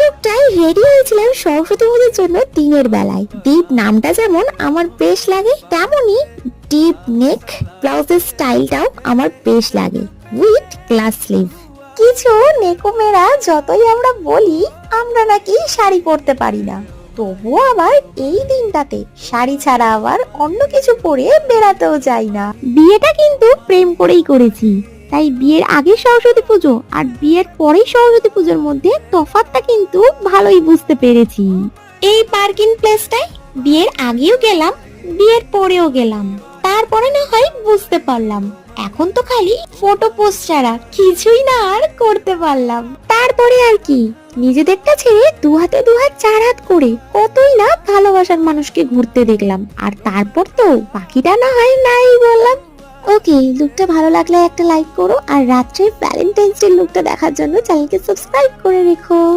লুকটাই ready হয়েছিলাম সরস্বতী পুজোর জন্য দিনের বেলায়। দীপ নামটা যেমন আমার বেশ লাগে, তেমনি ডিপ নেক ব্লাউজের স্টাইলটাও আমার বেশ লাগে, উইথ গ্লাস স্লিভ। কিছু নেকুমেরা যতই আমরা বলি আমরা নাকি শাড়ি পরতে পারি না, তবুও আবার এই দিনটাতে শাড়ি ছাড়া আবার অন্য কিছু পরে বেড়াতেও যাই না। বিয়েটা কিন্তু প্রেম করেই করেছি, তাই বিয়ের আগে সরস্বতী পুজো আর বিয়ের পরেই সরস্বতী পুজোর মধ্যে তফাৎটা কিন্তু ভালোই বুঝতে পেরেছি। এই পার্কিং প্লেসটাই বিয়ের আগেও গেলাম, বিয়ের পরেও গেলাম, তারপরে না হয় বুঝতে পারলাম। এখন তো খালি ফটো পোস্ট ছাড়া কিছুই না আর করতে পারলাম। তারপরে আর কি, নিজেদেরটা ছেড়ে দু হাতে দু হাত চার হাত করে কতই না ভালোবাসার মানুষকে ঘুরতে দেখলাম, আর তারপর তো বাকিটা না হয় নাই বললাম। ওকে, লুকটা ভালো লাগলে একটা লাইক করো, আর রাত্রে ভ্যালেন্টাইন্স ডে লুকটা দেখার জন্য চ্যানেলকে সাবস্ক্রাইব করে রেখো।